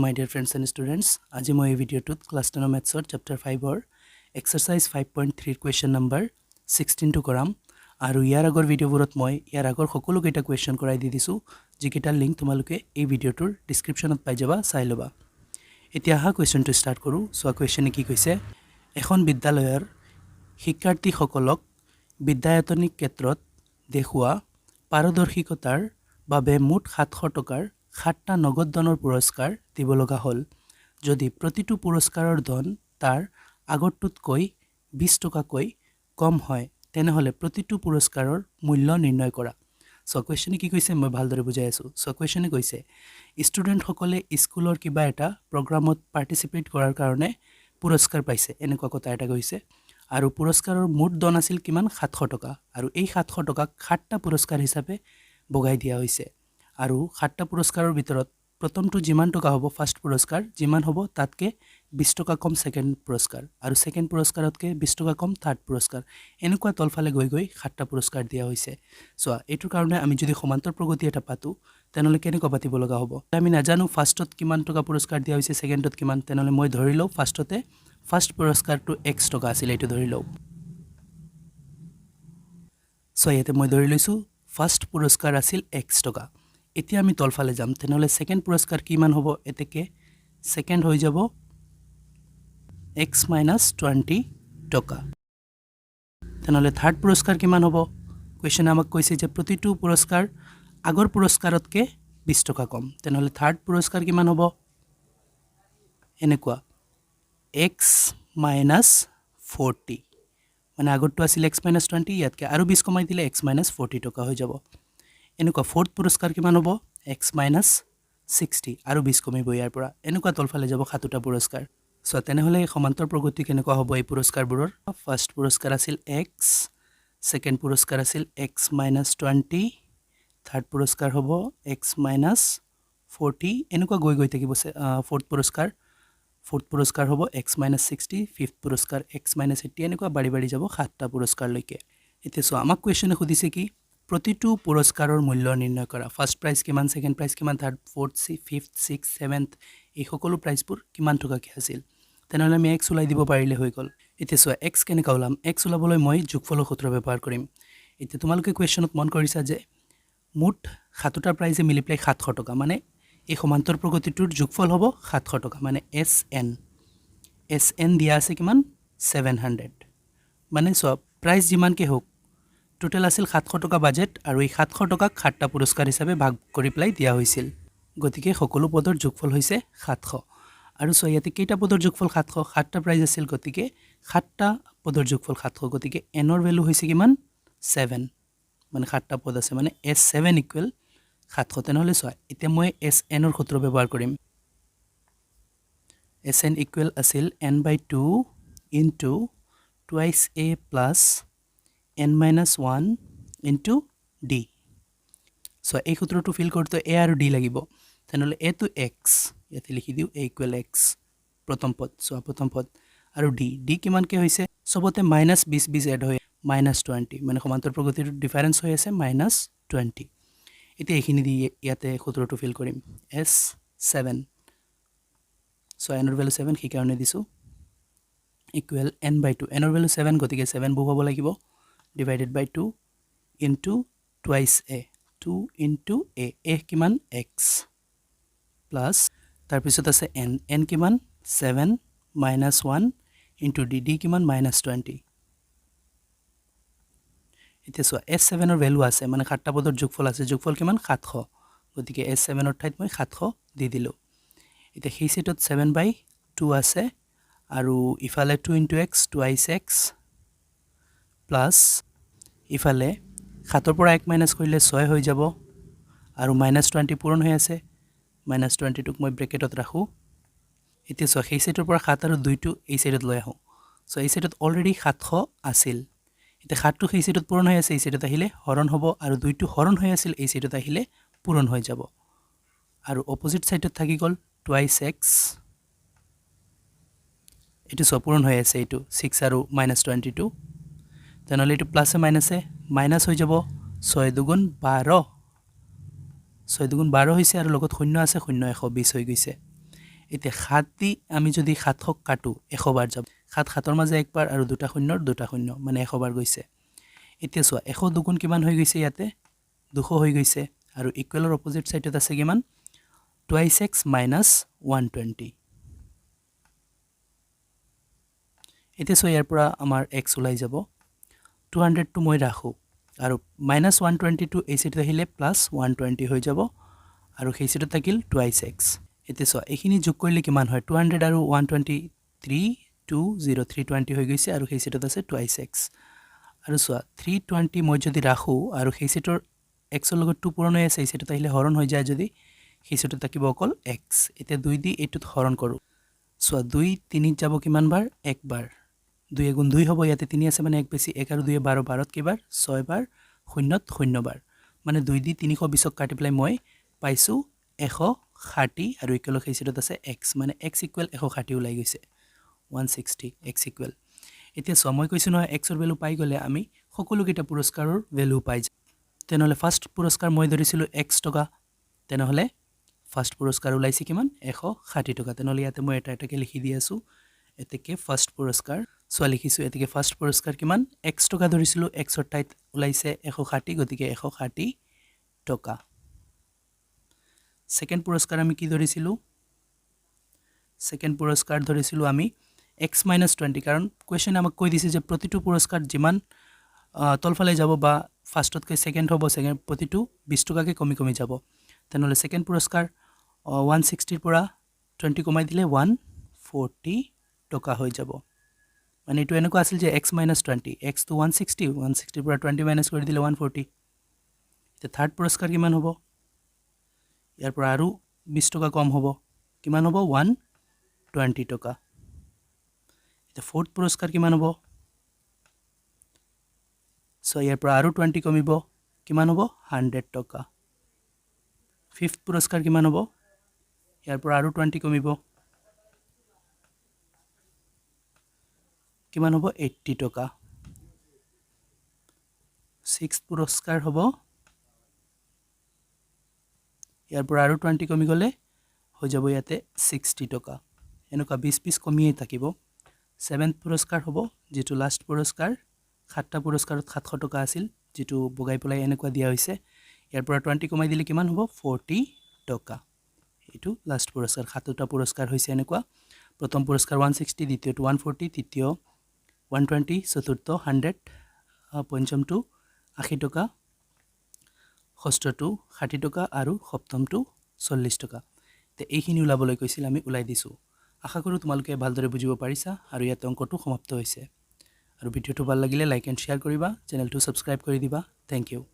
my dear friends and students. আজি মই এই ভিডিওটোত ক্লাস 10 mathsৰ chapter 5 ৰ exercise 5.3 question number 16 টো কৰাম আৰু ইয়াৰ আগৰ ভিডিওবোৰত মই ইয়াৰ আগৰ সকলো কেইটা question কৰাই দি দিছো যিকেইটাৰ লিংক তোমালোকে এই ভিডিওটোৰ ডেসক্ৰিপচনত পাই যাবা চাই লবা এতিয়া হা কোৱেশ্চনটো ষ্টাৰ্ট কৰো সো কোৱেশ্চনে কি কৈছে এখন বিদ্যালয়ৰ শিক্ষাৰ্থীসকলক বিদ্যায়তনিক ক্ষেত্ৰত দেখুৱা পাৰদৰ্শিকতাৰ বাবে মুঠ 700 টকাৰ 7টা নগদ ধনৰ পুৰস্কাৰ দিব লগা হল যদি প্ৰতিটো পুৰস্কাৰৰ ধন তাৰ আগৰটোতকৈ 20 টকাকৈ কম হয় তেনেহলে প্ৰতিটো পুৰস্কাৰৰ মূল্য নিৰ্ণয় কৰা সো কোৱেশ্চনে কি কৈছে মই ভালদৰে বুজাই আছো সো কোৱেশ্চনে কৈছে ষ্টুডেন্ট সকলে স্কুলৰ কিবা এটা প্ৰগ্ৰামত পাৰ্টিসিপেট কৰাৰ কাৰণে পুৰস্কাৰ পাইছে এনেকুৱা কথা এটা কৈছে আৰু পুৰস্কাৰৰ মুঠ ধন আছিল কিমান 700 টকা আৰু এই 700 টকাক 7টা পুৰস্কাৰ হিচাপে বগাই দিয়া হৈছে আৰু 7টা পুৰস্কাৰৰ ভিতৰত প্ৰথমটো যিমান টকা হ'ব ফাৰ্স্ট পুৰস্কাৰ যিমান হ'ব তাতকে 20 টকা কম সেকেন্ড পুৰস্কাৰ আৰু সেকেন্ড পুৰস্কাৰতকে 20 টকা কম থাৰ্ড পুৰস্কাৰ এনেকুৱা তলফালে গৈ 7টা পুৰস্কাৰ দিয়া হৈছে সো এটোৰ কাৰণে আমি যদি সমান্তৰ প্ৰগতি এটা পাতো তেনেহলে কেনেকৈ পাতিব লগা হ'ব আমি নাজানো ফাৰ্স্টত কিমান টকা পুৰস্কাৰ দিয়া হৈছে সেকেন্ডত কিমান তেনেহলে মই ধৰি লও ফাৰ্স্টতে ফাৰ্স্ট পুৰস্কাৰটো x টকা আছিল এটো ধৰি লও সো ইয়াতে মই ধৰি লৈছো ফাৰ্স্ট পুৰস্কাৰ আছিল x টকা এতিয়া আমি তলফালে যাম তেনেহলে সেকেন্ড পুৰস্কাৰ কিমান হ'ব এতেকে সেকেন্ড হৈ যাব x - 20 টকা তেনেহলে থাৰ্ড পুৰস্কাৰ কিমান হ'ব কোৱেশ্চন আমাক কৈছে যে প্ৰতিটো পুৰস্কাৰ আগৰ পুৰস্কাৰতকে 20 টকা কম তেনেহলে থাৰ্ড পুৰস্কাৰ কিমান হ'ব এনেকুৱা x - 40 মানে আগৰটো আছিল x - 20 ইয়াতকে আৰু 20 কমাই দিলে x - 40 টকা হৈ যাব এনেকুৱা ফোৰ্থ পুৰস্কাৰ কিমান হ'ব x - 60 আৰু 20 কমিব ইয়াৰ পৰা এনেকুৱা তলফালে যাব সাতটা পুৰস্কাৰ সো তেনেহলে সমান্তৰ প্ৰগতি কেনেকুৱা হ'ব এই পুৰস্কাৰবোৰৰ ফাৰ্স্ট পুৰস্কাৰ আছিল x সেকেন্ড পুৰস্কাৰ আছিল x - 20 থাৰ্ড পুৰস্কাৰ হ'ব x - 40 এনেকুৱা গৈ থাকিব ফোৰ্থ পুৰস্কাৰ হ'ব x - 60 ফিফথ পুৰস্কাৰ x - 80 এনেকুৱা বাঢ়ি যাব সাতটা পুৰস্কাৰ লৈকে এতিয়া সো আমাক কোৱেশ্চনে খুদিছে কি প্ৰতিটো পুৰস্কাৰৰ মূল্য নিৰ্ণয় কৰা ফাৰ্স্ট প্ৰাইজ কিমান সেকেন্ড প্ৰাইজ কিমান third fourth fifth six seventh এই সকলো প্ৰাইজবোৰ কিমান টকা কি আছিল তেনেহলে আমি x উলাই দিব পাৰিলে হৈ গল এতিয়া সো x কেনেকা ওলাম x উলাবলৈ মই যোগফলৰ সূত্ৰ ব্যৱহাৰ কৰিম এতিয়া তোমালোকে কোৱেশ্চনত মন কৰিছা যে মুঠ সাতটা প্ৰাইজে মিলি প্লাই 700 টকা মানে এই সমান্তৰ প্ৰগতিটোৰ যোগফল হ'ব 700 টকা মানে SN দিয়া আছে কিমান 700 মানে সব প্ৰাইজ যিমান কে হোক টোটাল আছিল 700 টকা বাজেট আৰু এই 700 টকাক 7টা পুৰস্কাৰ হিচাপে ভাগ কৰি প্লাই দিয়া হৈছিল গতিকে সকলো পদৰ যোগফল হৈছে 700 আৰু সো ইয়াতে কেইটা পদৰ যোগফল 700 7টা প্ৰাইজ আছিল গতিকে 7টা পদৰ যোগফল 700 গতিকে n ৰ ভ্যালু হৈছে কিমান 7 মানে 7টা পদ আছে মানে S7 = 700 তেনেহলে সো এতিয়া মই SN ৰ সূত্ৰ ব্যৱহাৰ কৰিম SN = আছিল n/2 into twice a plus n - 1 into d so এই সূত্ৰটো ফিল কৰতে a আৰু d লাগিব তেনেহলে a to x ইয়াতে লিখি দিও a = x প্ৰথম পদ সো প্ৰথম পদ আৰু d কিমান কে হৈছে সবতে -20 এড হয় -20 মানে সমান্তৰ প্ৰগতিৰ ডিফাৰেন্স হৈ আছে -20 এতিয়া এইখিনি দি ইয়াতে সূত্ৰটো ফিল কৰিম S7 সো n ৰ ভ্যালু 7 কি কাৰণে দিছো ইকুৱেল n/2 n ৰ ভ্যালু 7 গতিকে 7 বহু হ'ব লাগিব divided by 2 into twice a 2 into a কিমান x plus তাৰ পিছত আছে n কিমান 7 - 1 into d কিমান -20 এতিয়া সো S7 ৰ ভ্যালু আছে মানে 7টা পদৰ যোগফল আছে যোগফল কিমান 700 গতিকে S7 ৰ ঠাইত মই 700 দি দিলো এতিয়া সেই সেটত 7/2 আছে আৰু ইফালে 2 into x twice x plus ইফালে 7 ৰ পৰা 1 মাইনাস কৰিলে 6 হৈ যাব আৰু -20 পূৰণ হৈ আছে -20 টোক মই ব্ৰেকেটত ৰাখো এতিয়া সো সেই সেটৰ পৰা 7 আৰু 2 টো এই সাইডত লৈ আহো সো এই সাইডত অলৰেডি 700 আছিল এতিয়া 7 টো সেই সাইডত পূৰণ হৈ আছে এই সাইডত আহিলে হৰণ হ'ব আৰু 2 টো হৰণ হৈ আছিল এই সাইডত আহিলে পূৰণ হৈ যাব আৰু অপোজিট সাইডত থাকি গল twice x এটো সো পূৰণ হৈ আছে এটো 6 আৰু -22 তেনেহলে এটো প্লাসে মাইনাসে মাইনাস হৈ যাব 6 দুগুণ 12 6 দুগুণ 12 হৈছে আৰু লগত শূন্য আছে শূন্য 120 হৈ গৈছে এতিয়া 7 দি আমি যদি 7ক কাটো 100 বাৰ যাব 7 7ৰ মাজে একবাৰ আৰু দুটা শূন্যৰ দুটা শূন্য মানে 100 বাৰ গৈছে এতিয়া চোৱা 100 দুগুণ কিমান হৈ গৈছে ইয়াতে 200 হৈ গৈছে আৰু ইকুৱেলৰ অপজিট সাইডত আছে কিমান twice x minus 120 এতিয়া সো ইয়াৰ পৰা আমাৰ x ওলাই যাব 200 টো মই ৰাখো আৰু minus 120 টো এই সাইডত আহিলে plus 120 হৈ যাব আৰু সেই সাইডত থাকিল twice x এতিয়া সো এইখিনি যোগ কৰিলে কিমান হয় 200 আৰু 120 320 320 হৈ গৈছে আৰু সেই সাইডত আছে twice x আৰু সো 320 মই যদি ৰাখো আৰু সেই সাইডৰ x ৰ লগত 2 পূৰণ হৈ আছে এই সাইডত আহিলে হৰণ হৈ যায় যদি সেই সাইডত থাকিব অকল x এতিয়া 2 দি এইটোত হৰণ কৰো সো 2 3 যাব কিমান বাৰ এক বাৰ 2 গুণ 2 হ'ব ইয়াতে 3 আছে মানে 1 বেছি 1 আৰু 2 12 12ত কিবাৰ 6 বাৰ 0 0 বাৰ মানে 2 দি 320 ক কাটি পেলাই মই পাইছো 160 আৰু ইকুৱেল সেই সাইডত আছে x মানে x ইকুৱেল 160 ওলাই গৈছে 160 x ইকুৱেল এতিয়া সো মই কৈছো নহয় x ৰ ভ্যালু পাই গলে আমি সকলো কিটা পুৰস্কাৰৰ ভ্যালু পাই যাম তেনেহলে ফাৰ্স্ট পুৰস্কাৰ মই ধৰিছিলো x টকা তেনেহলে ফাৰ্স্ট পুৰস্কাৰ ওলাইছে কিমান 160 টকা তেনেহলে ইয়াতে মই এটা এটাকে লিখি দি আছো এতেকে ফাৰ্স্ট পুৰস্কাৰ সো লিখিছো এতেকে ফাৰ্স্ট পুৰস্কাৰ কিমান x টকা ধৰিছিলো x ৰ ঠাইত ওলাইছে 160 গতিকে 160 টকা সেকেন্ড পুৰস্কাৰ আমি কি ধৰিছিলো সেকেন্ড পুৰস্কাৰ ধৰিছিলো আমি x - 20 কাৰণ কোৱেশ্চন আমাক কৈ দিছে যে প্ৰতিটো পুৰস্কাৰ যিমান তলফালে যাব বা ফাৰ্স্টতকৈ সেকেন্ড হ'ব সেকেন্ড প্ৰতিটো 20 টকাকে কমি কমি যাব তেনেহলে সেকেন্ড পুৰস্কাৰ 160 ৰ পৰা 20 কমাই দিলে 140 টকা হৈ যাব মানে এটো এনেকুৱা আছিল যে x - 20 x to 160 160 ৰ পৰা 20 মাইনাস কৰি দিলে 140 তে থাৰ্ড পুৰস্কাৰ কিমান হ'ব ইয়াৰ পৰা আৰু 20 টকা কম হ'ব কিমান হ'ব 120 টকা তে ফোর্থ পুরস্কার কিমান হ'ব সো ইয়াৰ পৰা আৰু 20 কমিব কিমান হ'ব 100 টকা ফিফথ পুৰস্কাৰ কিমান হ'ব ইয়াৰ পৰা আৰু 20 কমিব কিমান হ'ব 80 টকা সিক্সথ পুৰস্কাৰ হ'ব ইয়াৰ পৰা আৰু 20 কমি গলে হৈ যাব ইয়াতে 60 টকা এনেকুৱা 20 পিস কমিয়ে থাকিব সেভেন্থ পুরস্কার হ'ব যেটো লাস্ট পুরস্কার সাতটা পুরস্কারত 700 টকা আছিল যেটো বগাই পলাই এনেকুৱা দিয়া হৈছে ইয়াৰ পৰা 20 কমাই দিলে কিমান হ'ব 40 টকা এটো লাস্ট পুরস্কার সাতটা পুরস্কার হৈছে এনেকুৱা প্ৰথম পুৰস্কাৰ 160 দ্বিতীয়টো 140 তৃতীয় 120 চতুৰ্থ 100 পঞ্চমটো 80 টকা ষষ্ঠটো 60 টকা আৰু সপ্তমটো 40 টকা তে এইখিনি উলাবলৈ কৈছিল আমি উলাই দিছো আশা কৰো তোমালোকে ভালদৰে বুজিব পাৰিছা আৰু ইয়াত অংকটো সমাপ্ত হৈছে আৰু ভিডিওটো ভাল লাগিলে লাইক এণ্ড শেয়াৰ কৰিবা চেনেলটো সাবস্ক্ৰাইব কৰি দিবা থ্যাংক ইউ